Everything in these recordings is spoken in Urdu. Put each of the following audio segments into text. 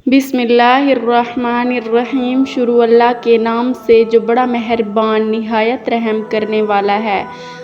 بسم اللہ الرحمن الرحیم۔ شروع اللہ کے نام سے جو بڑا مہربان نہایت رحم کرنے والا ہے۔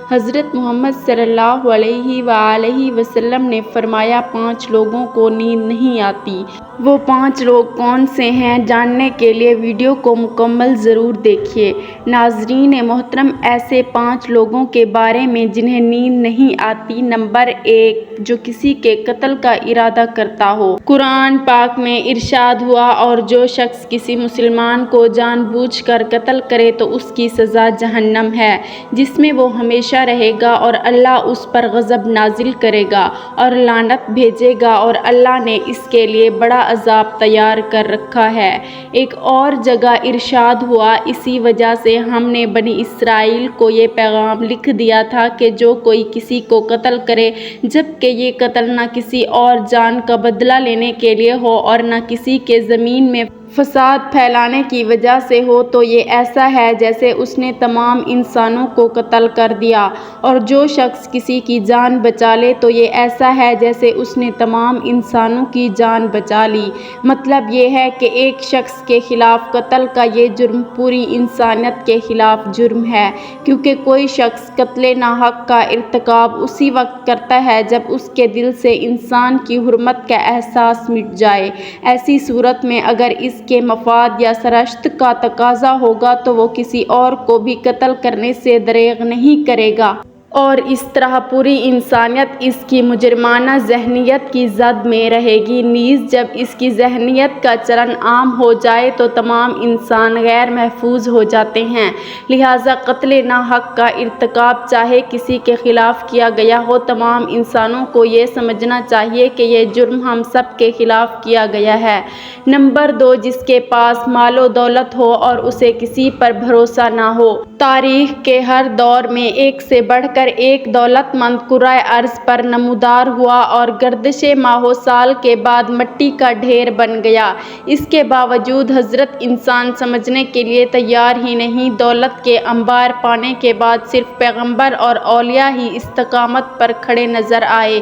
حضرت محمد صلی اللہ علیہ وآلہ وسلم نے فرمایا، 5 لوگوں کو نیند نہیں آتی۔ وہ 5 لوگ کون سے ہیں؟ جاننے کے لیے ویڈیو کو مکمل ضرور دیکھیے۔ ناظرین محترم، ایسے 5 لوگوں کے بارے میں جنہیں نیند نہیں آتی۔ نمبر 1، جو کسی کے قتل کا ارادہ کرتا ہو۔ قرآن پاک میں ارشاد ہوا، اور جو شخص کسی مسلمان کو جان بوجھ کر قتل کرے تو اس کی سزا جہنم ہے، جس میں وہ ہمیشہ رہے گا، اور اللہ اس پر غضب نازل کرے گا اور لعنت بھیجے گا، اور اللہ نے اس کے لیے بڑا عذاب تیار کر رکھا ہے۔ ایک اور جگہ ارشاد ہوا، اسی وجہ سے ہم نے بنی اسرائیل کو یہ پیغام لکھ دیا تھا کہ جو کوئی کسی کو قتل کرے، جبکہ یہ قتل نہ کسی اور جان کا بدلہ لینے کے لیے ہو اور نہ کسی کے زمین میں فساد پھیلانے کی وجہ سے ہو، تو یہ ایسا ہے جیسے اس نے تمام انسانوں کو قتل کر دیا، اور جو شخص کسی کی جان بچا لے تو یہ ایسا ہے جیسے اس نے تمام انسانوں کی جان بچا لی۔ مطلب یہ ہے کہ ایک شخص کے خلاف قتل کا یہ جرم پوری انسانیت کے خلاف جرم ہے، کیونکہ کوئی شخص قتل ناحق کا ارتکاب اسی وقت کرتا ہے جب اس کے دل سے انسان کی حرمت کا احساس مٹ جائے۔ ایسی صورت میں اگر اس کے مفاد یا سرشت کا تقاضا ہوگا تو وہ کسی اور کو بھی قتل کرنے سے دریغ نہیں کرے گا، اور اس طرح پوری انسانیت اس کی مجرمانہ ذہنیت کی زد میں رہے گی۔ نیز جب اس کی ذہنیت کا چلن عام ہو جائے تو تمام انسان غیر محفوظ ہو جاتے ہیں۔ لہٰذا قتل ناحق کا ارتکاب چاہے کسی کے خلاف کیا گیا ہو، تمام انسانوں کو یہ سمجھنا چاہیے کہ یہ جرم ہم سب کے خلاف کیا گیا ہے۔ نمبر 2، جس کے پاس مال و دولت ہو اور اسے کسی پر بھروسہ نہ ہو۔ تاریخ کے ہر دور میں ایک سے بڑھ کر ایک دولت مند کرۂ ارض پر نمودار ہوا اور گردش ماہ و سال کے بعد مٹی کا ڈھیر بن گیا۔ اس کے باوجود حضرت انسان سمجھنے کے لیے تیار ہی نہیں۔ دولت کے انبار پانے کے بعد صرف پیغمبر اور اولیاء ہی استقامت پر کھڑے نظر آئے،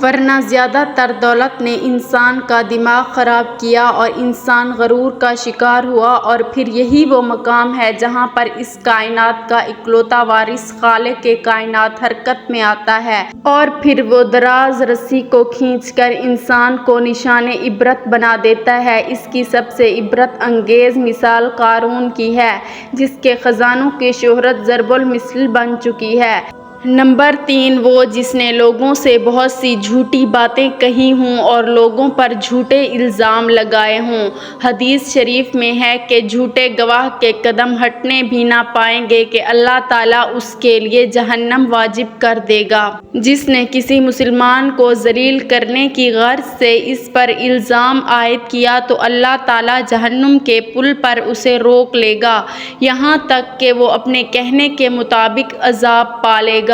ورنہ زیادہ تر دولت نے انسان کا دماغ خراب کیا اور انسان غرور کا شکار ہوا۔ اور پھر یہی وہ مقام ہے جہاں پر اس کائنات کا اکلوتا وارث خالق کائنات حرکت میں آتا ہے، اور پھر وہ دراز رسی کو کھینچ کر انسان کو نشان عبرت بنا دیتا ہے۔ اس کی سب سے عبرت انگیز مثال قارون کی ہے، جس کے خزانوں کی شہرت ضرب المثل بن چکی ہے۔ نمبر 3، وہ جس نے لوگوں سے بہت سی جھوٹی باتیں کہی ہوں اور لوگوں پر جھوٹے الزام لگائے ہوں۔ حدیث شریف میں ہے کہ جھوٹے گواہ کے قدم ہٹنے بھی نہ پائیں گے کہ اللہ تعالیٰ اس کے لیے جہنم واجب کر دے گا۔ جس نے کسی مسلمان کو ذلیل کرنے کی غرض سے اس پر الزام عائد کیا تو اللہ تعالیٰ جہنم کے پل پر اسے روک لے گا، یہاں تک کہ وہ اپنے کہنے کے مطابق عذاب پالے گا۔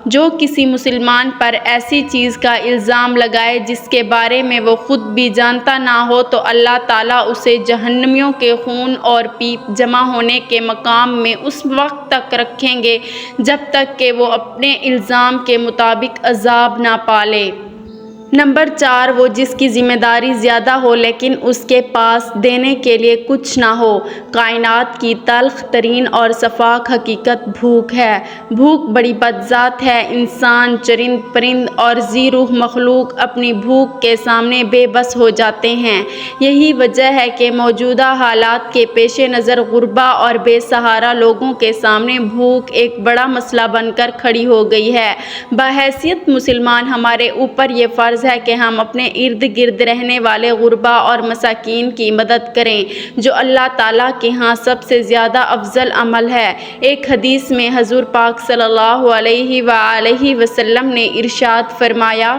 جو کسی مسلمان پر ایسی چیز کا الزام لگائے جس کے بارے میں وہ خود بھی جانتا نہ ہو تو اللہ تعالیٰ اسے جہنمیوں کے خون اور پیپ جمع ہونے کے مقام میں اس وقت تک رکھیں گے جب تک کہ وہ اپنے الزام کے مطابق عذاب نہ پالے۔ نمبر 4، وہ جس کی ذمہ داری زیادہ ہو لیکن اس کے پاس دینے کے لیے کچھ نہ ہو۔ کائنات کی تلخ ترین اور سفاک حقیقت بھوک ہے۔ بھوک بڑی بدذات ہے۔ انسان، چرند پرند اور ذی روح مخلوق اپنی بھوک کے سامنے بے بس ہو جاتے ہیں۔ یہی وجہ ہے کہ موجودہ حالات کے پیش نظر غربا اور بے سہارا لوگوں کے سامنے بھوک ایک بڑا مسئلہ بن کر کھڑی ہو گئی ہے۔ بحیثیت مسلمان ہمارے اوپر یہ فرض ہے کہ ہم اپنے ارد گرد رہنے والے غربا اور مساکین کی مدد کریں، جو اللہ تعالیٰ کے ہاں سب سے زیادہ افضل عمل ہے۔ ایک حدیث میں حضور پاک صلی اللہ علیہ وآلہ وسلم نے ارشاد فرمایا،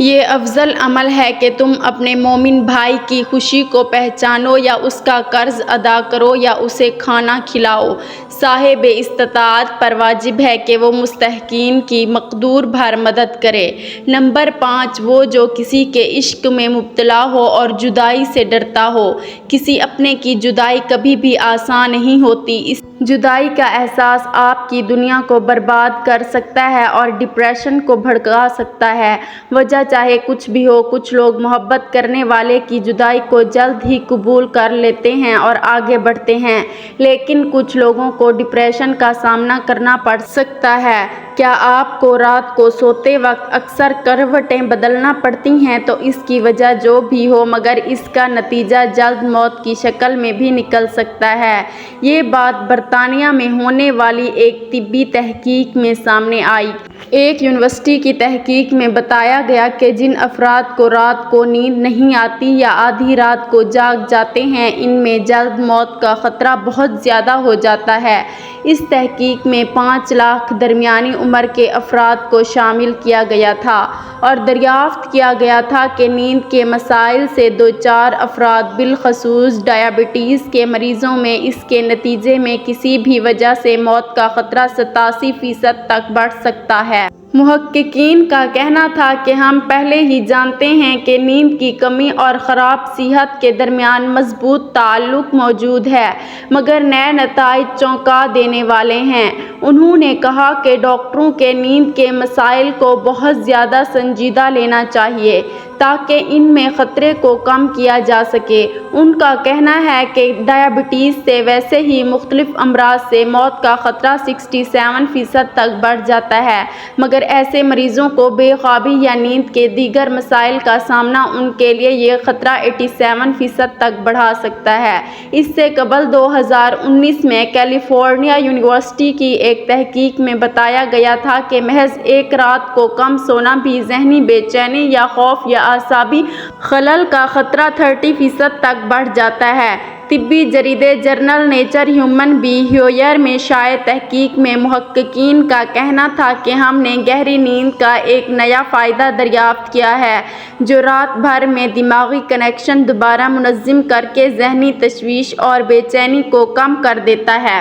یہ افضل عمل ہے کہ تم اپنے مومن بھائی کی خوشی کو پہچانو یا اس کا قرض ادا کرو یا اسے کھانا کھلاؤ۔ صاحب استطاعت پر واجب ہے کہ وہ مستحقین کی مقدور بھر مدد کرے۔ نمبر 5، وہ جو کسی کے عشق میں مبتلا ہو اور جدائی سے ڈرتا ہو۔ کسی اپنے کی جدائی کبھی بھی آسان نہیں ہوتی، جدائی کا احساس آپ کی دنیا کو برباد کر سکتا ہے اور ڈپریشن کو بھڑکا سکتا ہے۔ وجہ چاہے کچھ بھی ہو، کچھ لوگ محبت کرنے والے کی جدائی کو جلد ہی قبول کر لیتے ہیں اور آگے بڑھتے ہیں، لیکن کچھ لوگوں کو ڈپریشن کا سامنا کرنا پڑ سکتا ہے۔ کیا آپ کو رات کو سوتے وقت اکثر کروٹیں بدلنا پڑتی ہیں؟ تو اس کی وجہ جو بھی ہو، مگر اس کا نتیجہ جلد موت کی شکل میں بھی نکل سکتا ہے۔ یہ بات برطانیہ میں ہونے والی ایک طبی تحقیق میں سامنے آئی۔ ایک یونیورسٹی کی تحقیق میں بتایا گیا کہ جن افراد کو رات کو نیند نہیں آتی یا آدھی رات کو جاگ جاتے ہیں، ان میں جلد موت کا خطرہ بہت زیادہ ہو جاتا ہے۔ اس تحقیق میں 5 لاکھ درمیانی عمر کے افراد کو شامل کیا گیا تھا اور دریافت کیا گیا تھا کہ نیند کے مسائل سے دوچار افراد، بالخصوص ڈائبٹیز کے مریضوں میں، اس کے نتیجے میں کسی بھی وجہ سے موت کا خطرہ 87% تک بڑھ سکتا ہے۔ محققین کا کہنا تھا کہ ہم پہلے ہی جانتے ہیں کہ نیند کی کمی اور خراب صحت کے درمیان مضبوط تعلق موجود ہے، مگر نئے نتائج چونکا دینے والے ہیں۔ انہوں نے کہا کہ ڈاکٹروں کے نیند کے مسائل کو بہت زیادہ سنجیدہ لینا چاہیے تاکہ ان میں خطرے کو کم کیا جا سکے۔ ان کا کہنا ہے کہ ڈائبٹیز سے ویسے ہی مختلف امراض سے موت کا خطرہ 67% تک بڑھ جاتا ہے، مگر ایسے مریضوں کو بے خوابی یا نیند کے دیگر مسائل کا سامنا ان کے لیے یہ خطرہ 87% تک بڑھا سکتا ہے۔ اس سے قبل 2019 میں کیلیفورنیا یونیورسٹی کی ایک تحقیق میں بتایا گیا تھا کہ محض ایک رات کو کم سونا بھی ذہنی بے چینی یا خوف یا اعصابی خلل کا خطرہ 30% تک بڑھ جاتا ہے۔ طبی جریدے جرنل نیچر ہیومن بیہیویئر میں شائع تحقیق میں محققین کا کہنا تھا کہ ہم نے گہری نیند کا ایک نیا فائدہ دریافت کیا ہے جو رات بھر میں دماغی کنکشن دوبارہ منظم کرکے ذہنی تشویش اور بے چینی کو کم کر دیتا ہے۔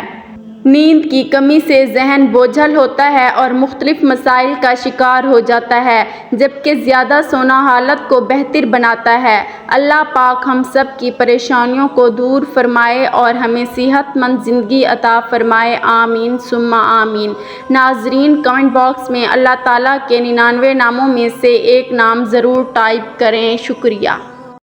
نیند کی کمی سے ذہن بوجھل ہوتا ہے اور مختلف مسائل کا شکار ہو جاتا ہے، جبکہ زیادہ سونا حالت کو بہتر بناتا ہے۔ اللہ پاک ہم سب کی پریشانیوں کو دور فرمائے اور ہمیں صحت مند زندگی عطا فرمائے، آمین ثم آمین۔ ناظرین، کمنٹ باکس میں اللہ تعالیٰ کے 99 ناموں میں سے ایک نام ضرور ٹائپ کریں۔ شکریہ۔